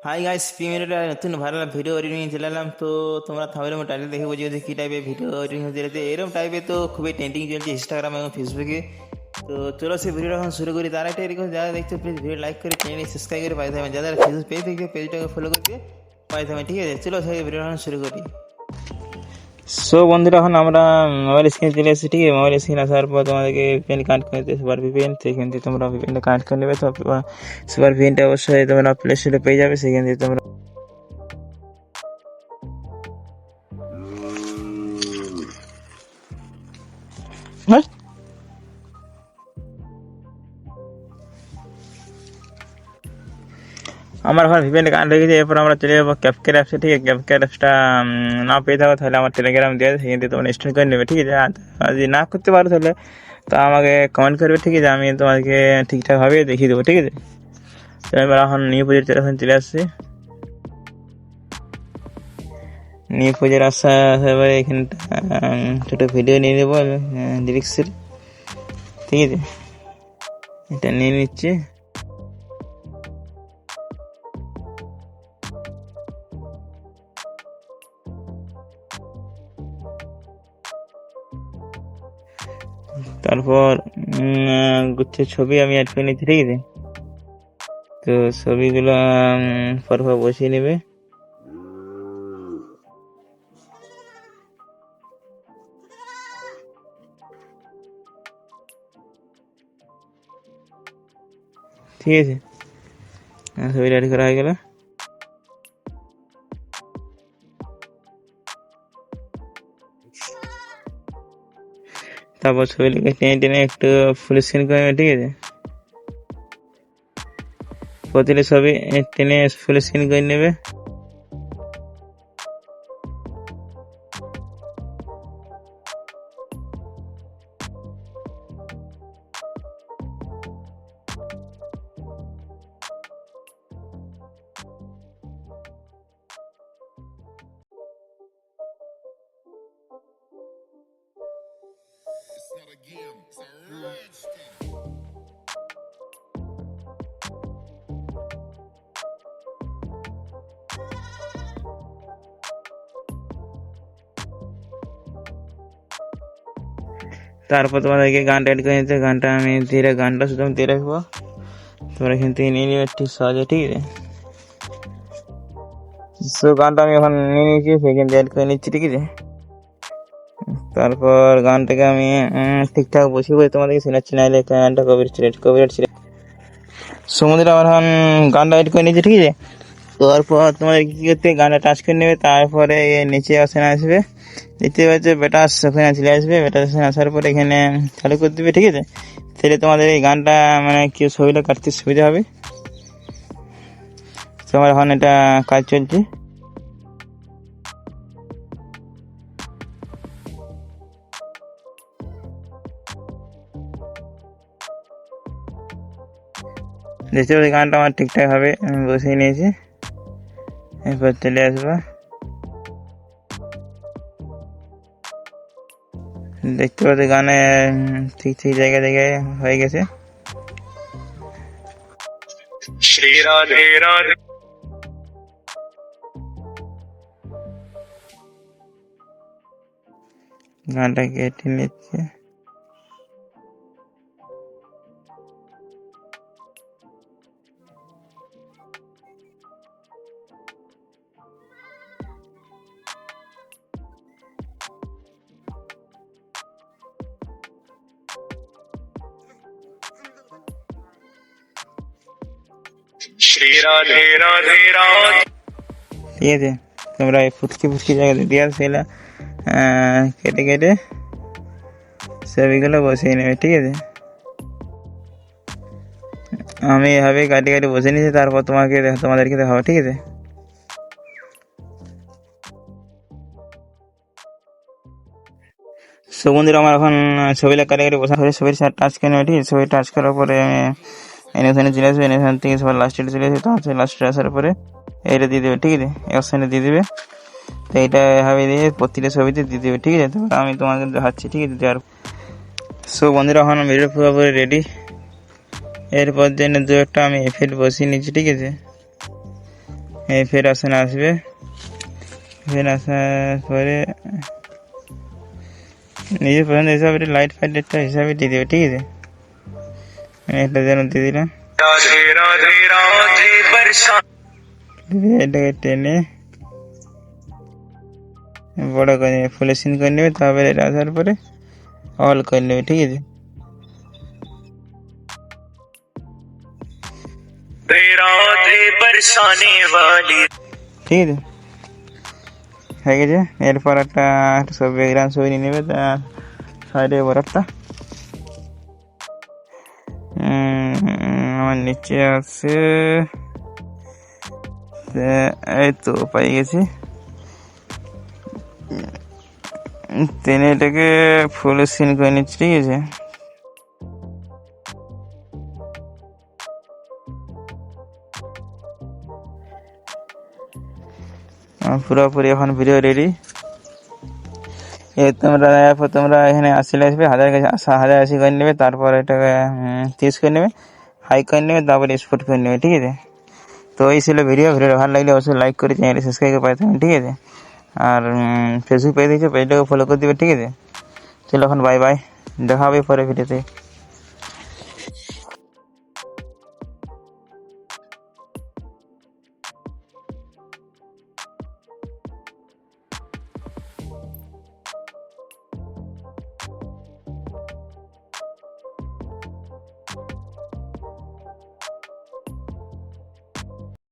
Hi guys, premier নতুন ভালো video editing চলে এলাম। তো তোমরা থামলে টাইটেল দেখে বুঝিয়ে যে কী টাইপের ভিডিও এডিটিং হচ্ছে। এরকম টাইপের তো খুবই ট্রেন্ডিং চলছে ইনস্টাগ্রাম এবং ফেসবুকে। তো চলো সেই ভিডিওটা এখন শুরু করি। তার একটা এরকম যারা দেখছো প্লিজ ভিডিও লাইক করে চ্যানেল সাবস্ক্রাইব করে পাই থাকবেন। যারা ফেসবুক পেজ দেখছো পেজটাকে ফলো করতে পাই থাকবেন। ঠিক আছে, চলো সেই ভিডিওটা এখন শুরু করি। সো বন্ধুরা, এখন আমরা মোবাইল স্ক্রিন চলে এসেছি। ঠিক আছে, মোবাইল স্ক্রিন আসার পর তোমাদেরকে ভিপিএন কানেক্ট করে দিতে সুপার ভিপিএন। সেখান থেকে তোমরা ভিপিএনটা কানেক্ট করে নেবে। তো সুপার ভিপিএনটা অবশ্যই তোমরা প্লে স্টোরে পেয়ে যাবে। সেখান থেকে তোমরা আমার এখন ভিপিএন কানেক্ট হয়ে গেছে। এরপর আমরা চলে যাবো ক্যাপকাট অ্যাপসে। ঠিক আছে, ক্যাপকাট অ্যাপসটা না পেয়ে থাকো তাহলে আমার টেলিগ্রাম দিয়ে সেখান থেকে তোমরা ইনস্টল করে নেবে। ঠিক আছে, আর যদি না করতে পারো তাহলে তা আমাকে কমেন্ট করবে। ঠিক আছে, আমি তোমাকে ঠিকঠাকভাবে দেখিয়ে দেবো। ঠিক আছে, তো এবার এখন নিউ প্রজেক্ট এখন চলে আসছি। নিউ প্রজেক্ট এবারে এখানে ছোটো ভিডিও নিয়ে নেবো লিরিক্সের। ঠিক আছে, এটা নিয়ে নিচ্ছি। তারপর গুচ্ছে ছবি আমি অ্যাড করে নিচ্ছি। ঠিক আছে, তো ছবিগুলো পরপর বসিয়ে নেবে। ঠিক আছে, ছবি অ্যাড করা হয়ে গেল। তারপর ছবিটাকে টেনে টেনে একটু ফুল স্ক্রিন করে নেবে। ঠিক আছে, প্রতিটা ছবি টেনে ফুল স্ক্রিন করে নেবে। তারপর তোমাদেরকে গানটা অ্যাড করে নিতে। গানটা আমি গানটা শুধু আমি দিয়ে রাখবো, তোমরা এখান থেকে নিয়ে নিবে ঠিক সহজে। ঠিক আছে, সো গানটা আমি এখন নিয়ে নিয়েছি, সেখান থেকে অ্যাড করে নিচ্ছি। ঠিক আছে, তারপর গানটাকে আমি ঠিকঠাক বসিয়ে বলে তোমাদেরকে শোনাচ্ছি, নাহলে গানটা কপিরাইট ছিল। সমুদ্রে আমার এখন গানটা অ্যাড করে নিচ্ছি। ঠিক আছে, তারপর তোমাদের কী করতে গানটা টাচ করে নেবে। তারপরে নিচে অপশান আসবে, দেখতে পাচ্ছ বেটাস ওখানে চলে আসবে। বেটাস আসার পরে এখানে চালু করে দেবে। ঠিক আছে, তাহলে তোমাদের এই গানটা মানে কেউ ছবিটা কাটতে সুবিধা হবে। তোমার এখন এটা কাজ চলছে। দেখতে পাচ্ছি গানটা আমার ঠিকঠাকভাবে বসিয়ে নিয়েছি। এরপর চলে আসবো, দেখতে পাচ্ছি গানে ঠিক ঠিক জায়গায় জায়গায় হয়ে গেছে। গানটা কেটে নিচ্ছে। ঠিক আছে, তোমরা এই ফুটকি জায়গা দিয়ে সেগুলো কেটে কেটে ছবিগুলো বসিয়ে নেবে। ঠিক আছে, আমি এভাবে কাটি কাটি বসে নিয়েছি। তারপর তোমাদেরকে দেখাবো। ঠিক আছে, সো বন্ধুরা, আমার এখন ছবিটা কাটি কাটি বসা হয়ে ছবির সাথে টাচ করে নেবে। ঠিক আছে, ছবি টাচ করার পরে আমি এখানে চলে আসবে। এখান থেকে সবার লাস্টে চলে আসবে। তো লাস্টে আসার পরে এইটা দিয়ে দেবে। ঠিক আছে, অপশানে দিয়ে দেবে। তো এইটা এভাবে দিয়ে প্রতিটা ছবিতে দিয়ে দেবে। ঠিক আছে, তারপর আমি তোমাকে দেখাচ্ছি। ঠিক আছে, আর সো বন্ধুরা, এখন ভিডিও পুরোপুরি রেডি। এরপর জন্য দু একটা আমি এফেক্ট বসিয়ে নিচ্ছি। ঠিক আছে, এই ফের অপশানে আসবে, ফের আসার পরে নিজের পছন্দ হিসাবে লাইট ফাইট একটা হিসাবে দিয়ে দেবে, ঠিক আছে। এটা যেন দিয়ে দিলাম, এটাকে টেনে বড় করে নেবে, ফুল স্ক্রিন করে নেবে, তারপরে এটা আসার পরে অল করে নেবে, ঠিক আছে। ঠিক আছে, হয়ে গেছে। এরপর একটা সব ব্যাকগ্রাউন্ড ছবি নিয়ে নেবে, সাইডে বরফটা আমার নিচে আছে, এই তো পাই গেছি। টেনে এটাকে ফুল স্ক্রিন করে নিচ্ছি, ঠিক আছে। পুরোপুরি এখন ভিডিও রেডি। তোমরা এখানে 80 আসবে, 1080 করে নেবে, তারপর এটাকে 30 করে নেবে, হাই করে নেবে, তারপরে এক্সপোর্ট করে নেবে, ঠিক আছে। তো এই ছিল ভিডিওটা ভালো লাগলে অবশ্যই লাইক করে চ্যানেলটি সাবস্ক্রাইব করে পাঠাবেন, ঠিক আছে। আর ফেসবুক পেজ দিয়েছে, পেজটাকে ফলো করে দেবে, ঠিক আছে। চলো এখন বাই বাই, দেখা হবে পরে ভিডিওতে।